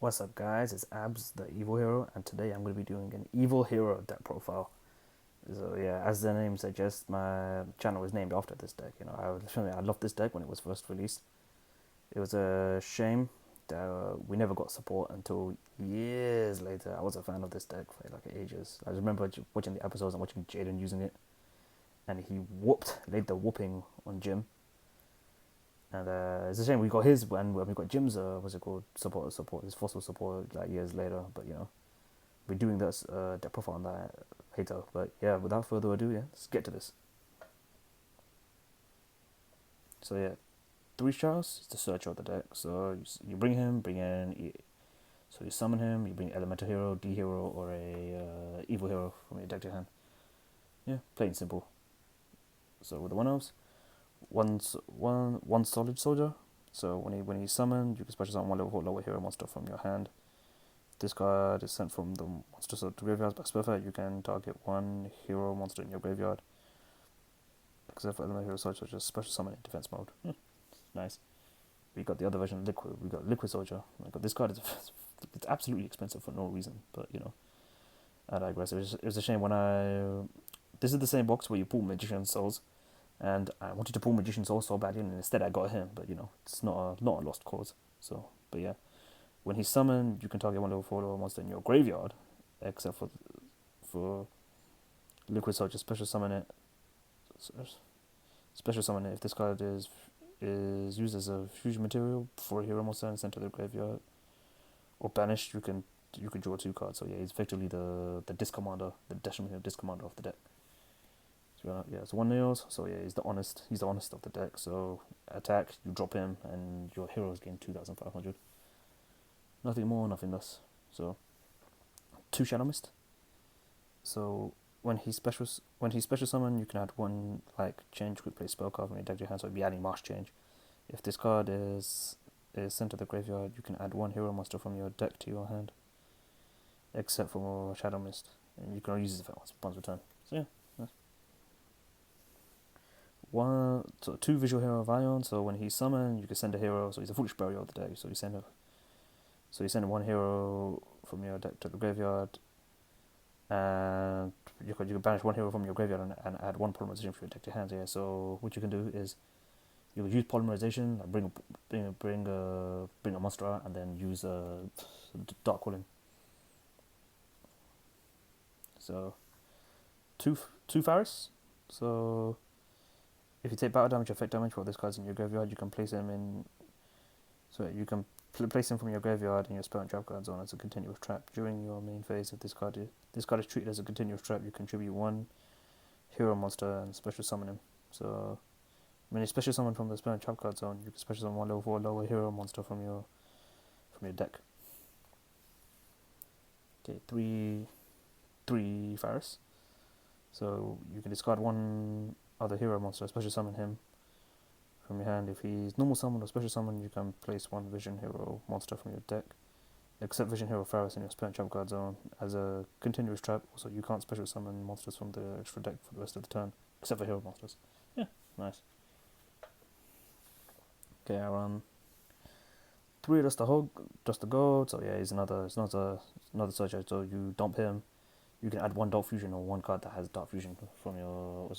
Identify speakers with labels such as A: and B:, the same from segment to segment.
A: What's up, guys? It's Abs, the evil hero, and today I'm going to be doing an evil hero deck profile. So yeah, as the name suggests, my channel is named after this deck. I loved this deck when it was first released. It was a shame that we never got support until years later. I was a fan of this deck for like ages. I remember watching the episodes and watching Jaden using it, and he laid the whooping on Jim. And it's a shame we got his when we got Jim's what's it called, support his fossil support like years later. But we're doing this deck profile on that later. But yeah, without further ado, let's get to this. So yeah, 3 stars is the search of the deck. So you bring him, bring in. So you summon him, you bring elemental hero, D hero, or a evil hero from your deck to hand. Yeah, plain simple. So with the 1/0s, one solid soldier. So when he's summoned, you can special summon one level 4 lower hero monster from your hand. This card is sent from the monster to graveyard by spellfire. You can target one hero monster in your graveyard, except for elemental hero such as special summon in defense mode. Nice. We got the other version, Liquid. We got Liquid Soldier. This card is it's absolutely expensive for no reason, but I digress. It was a shame when this is the same box where you pull Magician Souls, and I wanted to pull Magician Souls so badly, and instead I got him. But it's not a lost cause. So, but yeah. When he's summoned, you can target one level 4 level monster in your graveyard, except for Liquid Soldier. Special summon it. Special summon it if this card is used as a fusion material for a hero monster and sent to the graveyard or banished. You can draw 2 cards. So yeah, he's effectively the disc commander, the Detrimental disc commander of the deck. So yeah, it's 1/0. So yeah, he's the honest of the deck. So attack, you drop him, and your heroes gain 2,500. Nothing more, nothing less. So 2 Shadow Mist. So when he's special summon, you can add one change quick play spell card when you deck your hand. So it'd be adding Marsh Change. If this card is sent to the graveyard, you can add one hero monster from your deck to your hand, except for Shadow Mist, and you can only use it once per turn. So yeah. So 2 Visual Hero of Ion. So when he's summoned, you can send a hero. So he's a Foolish Burial of the day. So you send one hero from your deck to the graveyard, and you can banish one hero from your graveyard and add one Polymerization for your deck to hand. Yeah. So what you can do is you will use Polymerization, like bring a monster out, and then use Dark Calling. So two Faris. So if you take battle damage, effect damage while this card's in your graveyard, you can place him in. So you can place him from your graveyard in your spell and trap card zone as a continuous trap during your main phase. If this card is treated as a continuous trap, you contribute one hero monster and special summon him. So when you special summon from the spell and trap card zone, you can special summon one level 4 lower hero monster from your deck. Okay, three Faris. So you can discard one other hero monster, special summon him from your hand. If he's normal summon or special summon, you can place one Vision Hero monster from your deck, except Vision Hero Faris in your spell and trap card zone as a continuous trap. Also, you can't special summon monsters from the extra deck for the rest of the turn, except for hero monsters. Yeah, nice. Okay, I run 3 just the gold. So yeah, he's another searcher. So you dump him. You can add one Dark Fusion or one card that has Dark Fusion from your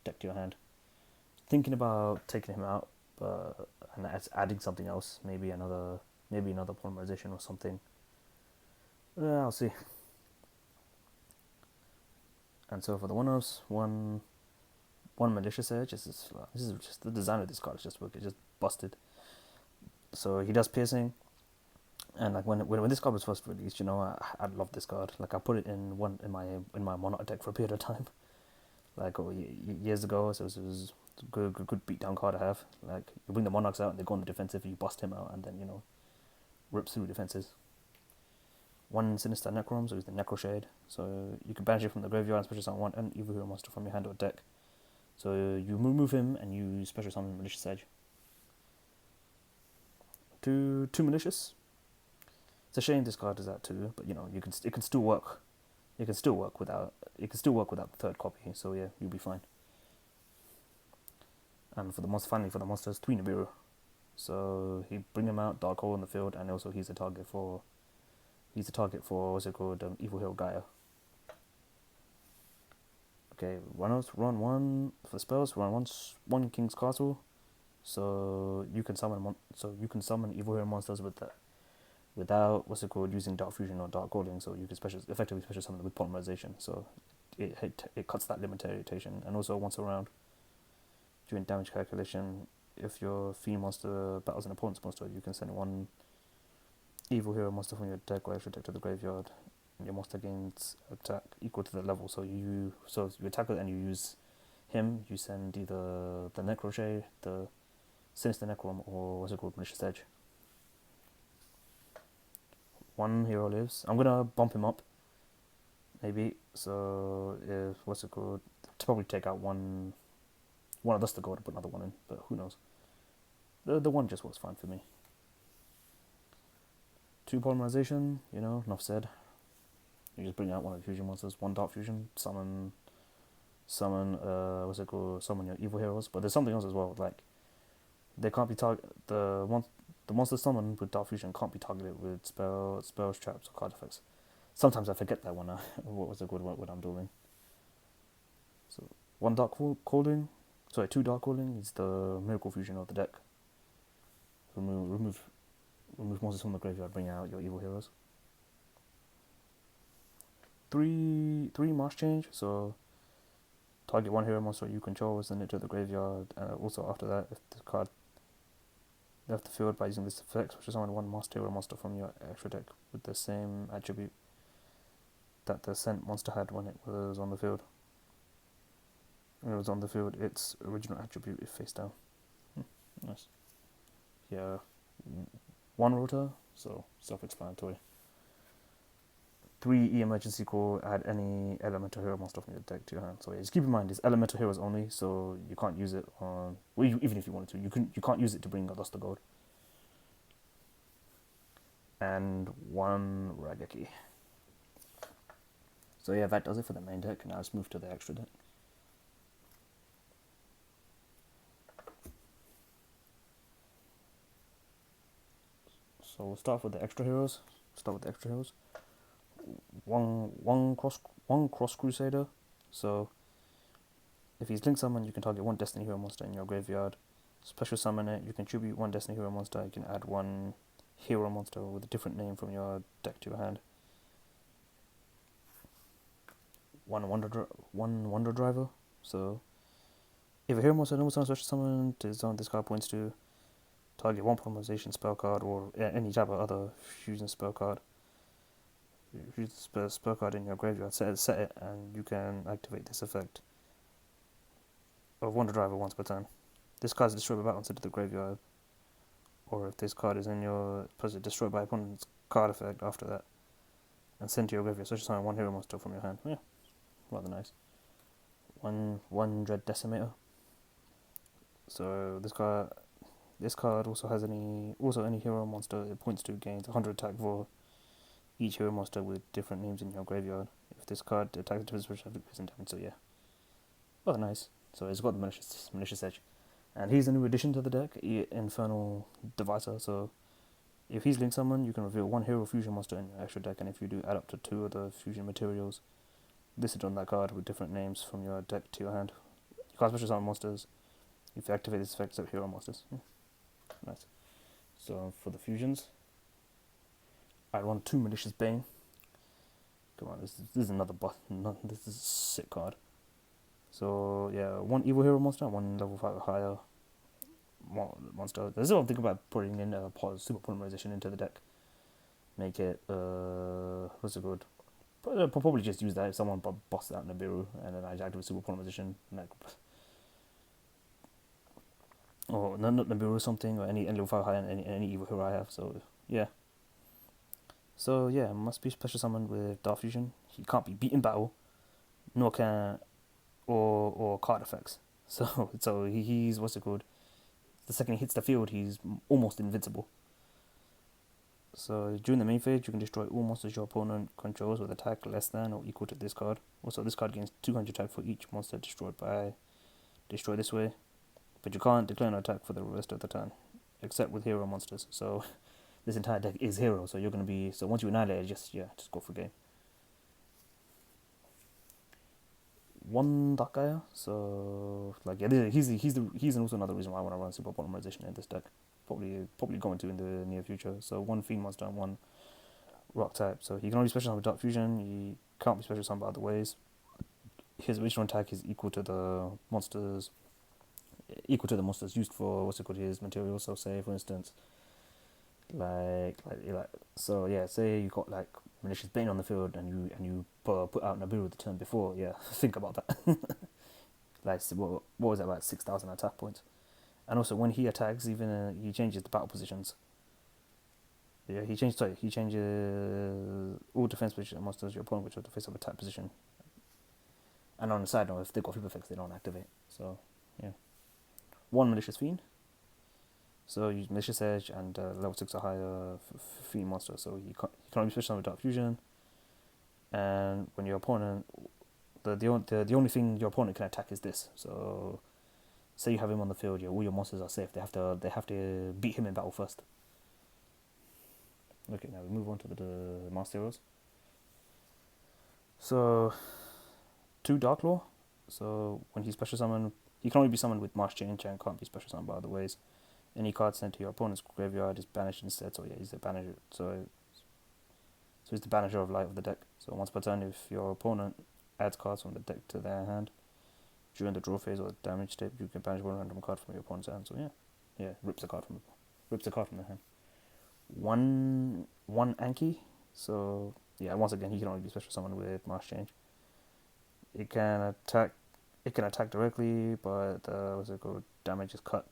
A: deck to your hand. Thinking about taking him out, and adding something else, maybe another Polymerization or something. I'll see. And so for the 1/0s, one Malicious Edge. This is just the design of this card is just wicked, just busted. So he does piercing, and when this card was first released, I love this card. I put it in my Monarch deck for a period of time, years ago. So it was a good beatdown card to have. You bring the Monarchs out and they go on the defensive, you bust him out, and then rips through defenses. One Sinister Necrom, so he's the Necro Shade. So you can banish it from the graveyard and special summon one an evil hero monster from your hand or deck. So you remove him and you special summon Malicious Edge. Two Malicious. It's a shame this card is that too, but it can still work. It can still work without the third copy. So yeah, you'll be fine. And for the monsters, 3 Nibiru. So he bring him out, Dark Hole in the field, and also he's a target for what's it called, Evil Hero Gaia. Okay, run one for spells. Run one King's Castle. So you can summon Evil Hero monsters with that without what's it called using Dark Fusion or Dark Calling. So you can effectively special summon them with polymerization. So it cuts that limitation. And also once around during damage calculation, if your fiend monster battles an opponent's monster, you can send one Evil Hero monster from your deck or extra deck to the graveyard. And your monster gains attack equal to the level. So you attack it and you use him. You send either the Necrochet, the Sinister Necrom, or what's it called, Malicious Edge. One hero lives. I'm gonna bump him up, maybe. So if what's it called, to probably take out one of us to go and put another one in, but who knows? The one just works fine for me. 2 polymerization, enough said. You just bring out one of the fusion monsters, 1 Dark Fusion, summon what's it called, summon your evil heroes. But there's something else as well, like they can't be the monster summoned with Dark Fusion can't be targeted with spells, traps, or card effects. Sometimes I forget that when what was it called what I'm doing. So 2 Dark Calling is the Miracle Fusion of the deck. Remove monsters from the graveyard, bring out your evil heroes. 3 Marsh Change, so target 1 hero monster you control, send it to the graveyard. Also after that, if the card left the field by using this effect, which is summon 1 master hero monster from your extra deck with the same attribute that the sent monster had when it was on the field. When it was on the field, its original attribute is face down. Nice. Yeah, 1 Rota, so self-explanatory. 3 emergency call, add any elemental hero monster from your deck to your hand. So yeah, just keep in mind, it's elemental heroes only, so you can't use it on. Well, even if you wanted to, you can't use it to bring a Dust of Gold. And 1 Raigeki. So yeah, that does it for the main deck. Now let's move to the extra deck. So we'll start with the extra heroes. One cross crusader. So if he's link summon, you can target 1 Destiny hero monster in your graveyard. Special summon it. You can tribute 1 Destiny hero monster. You can add 1 hero monster with a different name from your deck to your hand. 1 Wonder Driver. So if a hero monster no special summon to zone this card points to, target 1 polymerization spell card or any type of other fusion spell card. Use the spell card in your graveyard, set it, and you can activate this effect of Wonder Driver once per turn. This card is destroyed by battle and sent to the graveyard, or if this card is in your destroyed by opponent's card effect after that, and sent to your graveyard. So just summon 1 hero monster from your hand. Yeah, rather nice. One Dread Decimator. So this card also has any hero monster it points to gains 100 attack for each hero monster with different names in your graveyard. If this card attacks a different special isn't damage, so yeah. Rather nice. So it's got the Malicious Edge. And he's a new addition to the deck, Infernal Divisor. So if he's link summon, you can reveal 1 hero fusion monster in your extra deck, and if you do, add up to 2 of the fusion materials listed on that card with different names from your deck to your hand. You can't special summon monsters. If you activate this effect, except hero monsters. Nice. So for the fusions, I run 2 Malicious Bane. Come on, this is another this is a sick card. So yeah, 1 evil hero monster, 1 level 5 or higher monster. There's a lot of thing about putting in super polymerization into the deck. Make it what's it called? Probably just use that if someone busts out Nibiru and then I activate super polymerization, or not Nibiru or something, or any level 5 high and any evil hero I have. So yeah. Must be special summoned with Dark Fusion. He can't be beat in battle, nor can or card effects. So he's what's it called? The second he hits the field, he's almost invincible. So during the main phase, you can destroy all monsters your opponent controls with attack less than or equal to this card. Also, this card gains 200 attack for each monster destroyed this way, but you can't declare an attack for the rest of the turn. except with hero monsters. So this entire deck is hero. So you're gonna be once you annihilate it, just go for game. One Dakaya. So like he's also another reason why I want to run super polymerization in this deck. Probably going to in the near future. So one fiend monster and one rock type. So he can only special summon with Dark Fusion. He can't be special summoned by other ways. His original attack is equal to the monsters used for his material. So say for instance, so yeah, say you got like Malicious Bane on the field and you put out Nibiru the turn before. Yeah, think about that. Like what was that, about 6,000 attack points? And also when he attacks, even he changes the battle positions. Yeah, he changes all defense position monsters your opponent which are the face of attack position. And on the side note, if they got flip effects, they don't activate. So yeah, one Malicious Fiend. So use Malicious Edge and level 6 or higher Fiend monster. So he can only switch on with Dark Fusion. And when your opponent, the only thing your opponent can attack is this. So say you have him on the field, all your monsters are safe. They have to beat him in battle first. Okay, now we move on to the Master Heroes. So 2 Dark Law. So when he's special summoned, he can only be summoned with Marsh Change and can't be special summoned by other ways. Any card sent to your opponent's graveyard is banished instead. So yeah, he's the banisher. So he's the banisher of light of the deck. So once per turn, if your opponent adds cards from the deck to their hand during the draw phase or damage step, you can banish one random card from your opponent's hand. So yeah, rips a card from the hand. One Anki. So yeah, once again, he can only be special summoned with Marsh Change. It can attack directly, but damage is cut.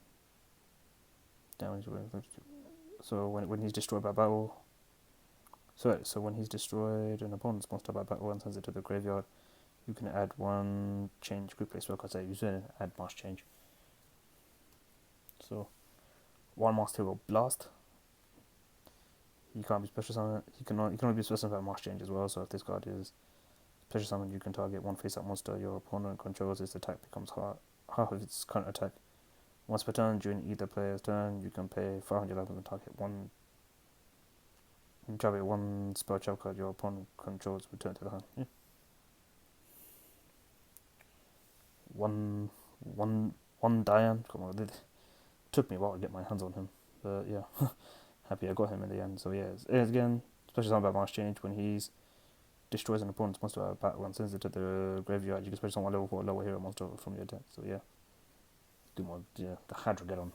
A: So when he's destroyed by battle. So when he's destroyed an opponent's monster by battle and sends it to the graveyard, you can add one change quick play spell cards that you use add Marsh Change. So one Master Hero Blast. He can't be special summoned. He can only be special summoned by Marsh Change as well. So if this card is special summoned, you can target one face-up monster your opponent controls. Its attack becomes half of its current attack. Once per turn during either player's turn, you can pay 500 items and target one spell trap card your opponent controls return to the hand. Yeah. One Diane. Come on, it took me a while to get my hands on him, but yeah, happy I got him in the end. So yeah, again, especially something about Marsh Change when he's destroys an opponent's monster at battle and sends it to the graveyard. You can special summon level 4 lower hero monster from your deck. So yeah, do more. Yeah, the Hadrogeddon.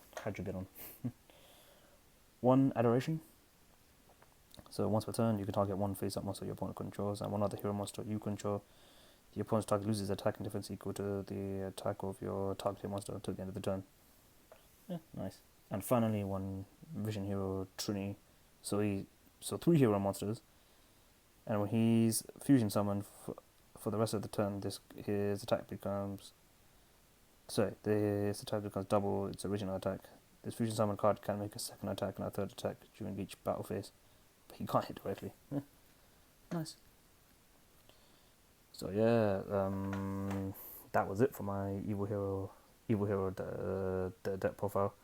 A: One Adoration. So once per turn, you can target one face-up monster your opponent controls and one other hero monster you control. The opponent's target loses attack and defense equal to the attack of your targeted monster until the end of the turn. Yeah, nice. And finally, one Vision Hero Trini. So 3 hero monsters, and when he's fusion summoned for the rest of the turn, his attack becomes double its original attack. This fusion summon card can make a second attack and a third attack during each battle phase, but he can't hit directly. Yeah. Nice. So yeah, that was it for my Evil Hero the deck profile.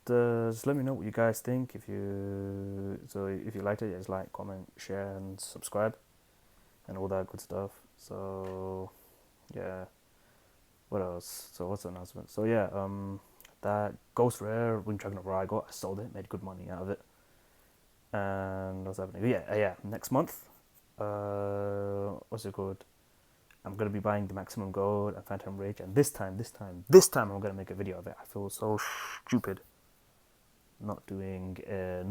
A: Just let me know what you guys think. If you liked it, just like, comment, share, and subscribe, and all that good stuff. So yeah, what else? So what's the announcement? So yeah, that Ghost Rare Winged Dragon of Ra I sold it, made good money out of it. And what's happening? Yeah, next month. What's it called? I'm gonna be buying the Maximum Gold and Phantom Rage, and this time I'm gonna make a video of it. I feel so stupid not doing a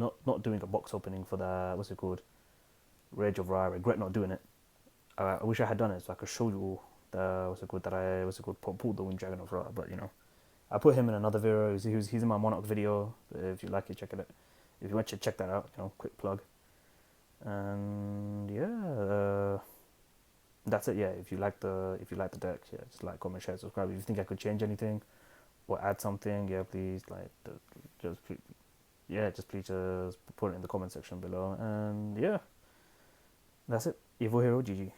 A: box opening for the Rage of Ra. I regret not doing it. I wish I had done it so I could show you pulled the Winged Dragon of Ra, but I put him in another video. He's in my Monarch video. If you like it, check it out. If you want to check that out, quick plug. And yeah, that's it. Yeah, if you like the deck, yeah, just like, comment, share, subscribe. If you think I could change anything or add something, yeah, please please just put it in the comment section below. And yeah, that's it. Evil Hero GG.